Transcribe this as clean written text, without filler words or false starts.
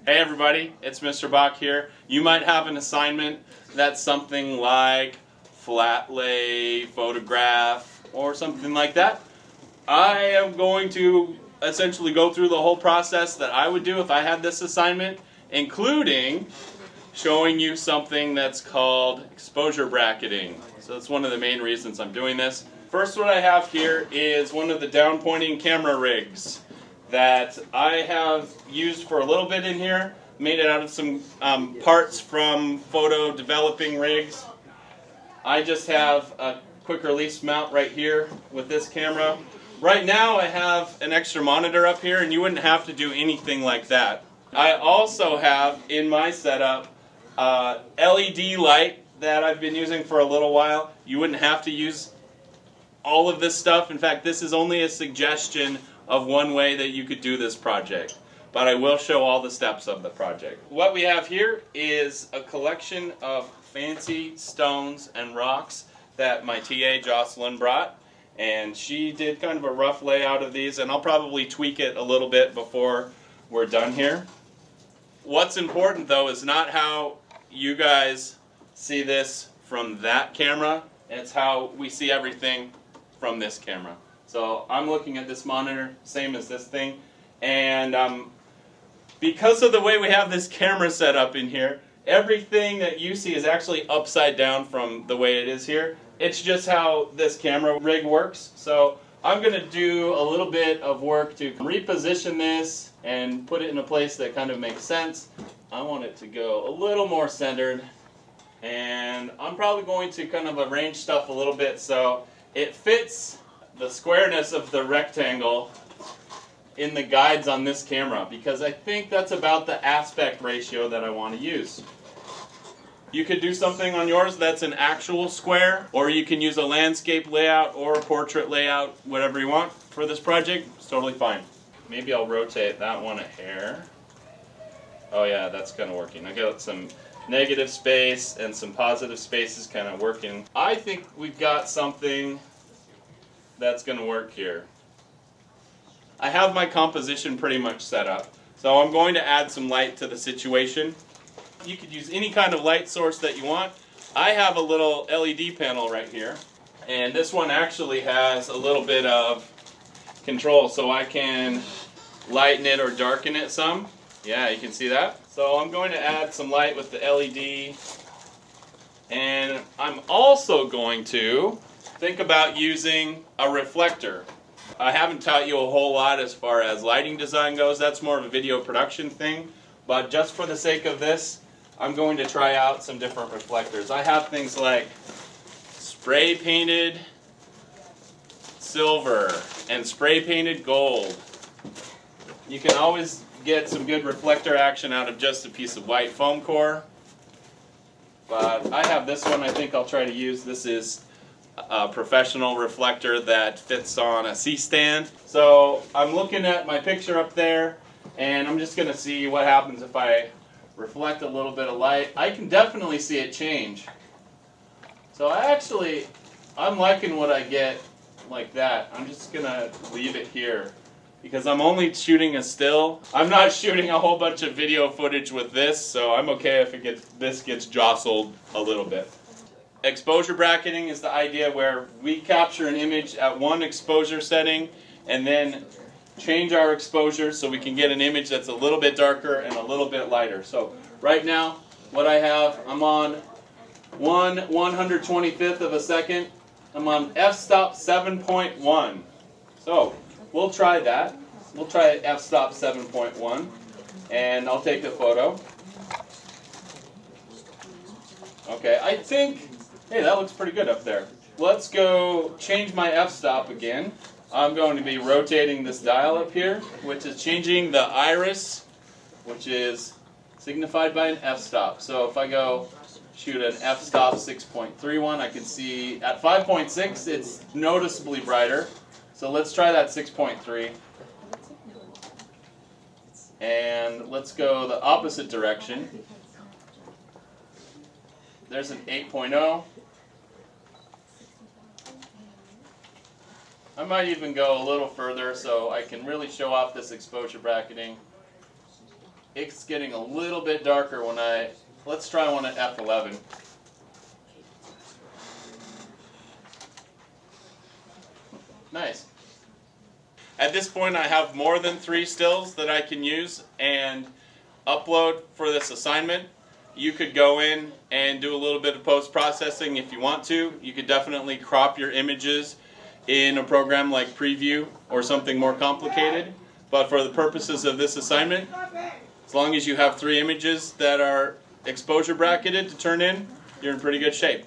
Hey everybody, it's Mr. Bock here. You might have an assignment that's something like flat lay, photograph, or something like that. I am going to essentially go through the whole process that I would do if I had this assignment, including showing you something that's called exposure bracketing. So that's one of the main reasons I'm doing this. First, what I have here is one of the down pointing camera rigs that I have used for a little bit in here. Made it out of some parts from photo developing rigs. I just have a quick release mount right here with this camera. Right now I have an extra monitor up here, and you wouldn't have to do anything like that. I also have in my setup LED light that I've been using for a little while. You wouldn't have to use all of this stuff. In fact, this is only a suggestion of one way that you could do this project, but I will show all the steps of the project. What we have here is a collection of fancy stones and rocks that my TA Jocelyn brought, and she did kind of a rough layout of these, and I'll probably tweak it a little bit before we're done here. What's important though is not how you guys see this from that camera, it's how we see everything from this camera. So I'm looking at this monitor, same as this thing, and because of the way we have this camera set up in here, everything that you see is actually upside down from the way it is here. It's just how this camera rig works. So I'm going to do a little bit of work to reposition this and put it in a place that kind of makes sense. I want it to go a little more centered, and I'm probably going to kind of arrange stuff a little bit so it fits the squareness of the rectangle in the guides on this camera, because I think that's about the aspect ratio that I want to use. You could do something on yours that's an actual square, or you can use a landscape layout or a portrait layout, whatever you want for this project. It's totally fine. Maybe I'll rotate that one a hair. Oh yeah, that's kind of working. I got some negative space and some positive spaces kind of working. I think we've got something that's going to work here. I have my composition pretty much set up, so I'm going to add some light to the situation. You could use any kind of light source that you want. I have a little LED panel right here, and this one actually has a little bit of control, so I can lighten it or darken it some. Yeah, you can see that. So I'm going to add some light with the LED, and I'm also going to think about using a reflector. I haven't taught you a whole lot as far as lighting design goes. That's more of a video production thing. But just for the sake of this, I'm going to try out some different reflectors. I have things like spray painted silver and spray painted gold. You can always get some good reflector action out of just a piece of white foam core. But I have this one I think I'll try to use. This is a professional reflector that fits on a C-stand. So I'm looking at my picture up there, and I'm just going to see what happens if I reflect a little bit of light. I can definitely see it change. So I'm liking what I get like that. I'm just going to leave it here because I'm only shooting a still. I'm not shooting a whole bunch of video footage with this, so I'm okay if this gets jostled a little bit. Exposure bracketing is the idea where we capture an image at one exposure setting and then change our exposure so we can get an image that's a little bit darker and a little bit lighter. So right now, what I have, I'm on 1/125th of a second. I'm on f-stop 7.1. So we'll try that. We'll try f-stop 7.1, and I'll take a photo. Okay, I think, hey, that looks pretty good up there. Let's go change my f-stop again. I'm going to be rotating this dial up here, which is changing the iris, which is signified by an f-stop. So if I go shoot an f-stop 6.31, I can see at 5.6 it's noticeably brighter. So let's try that 6.3. And let's go the opposite direction. There's an 8.0. I might even go a little further so I can really show off this exposure bracketing. it's getting a little bit darker when let's try one at f11. Nice. At this point I have more than 3 stills that I can use and upload for this assignment. You could go in and do a little bit of post-processing if you want to. You could definitely crop your images in a program like Preview or something more complicated. But for the purposes of this assignment, as long as you have 3 images that are exposure bracketed to turn in, you're in pretty good shape.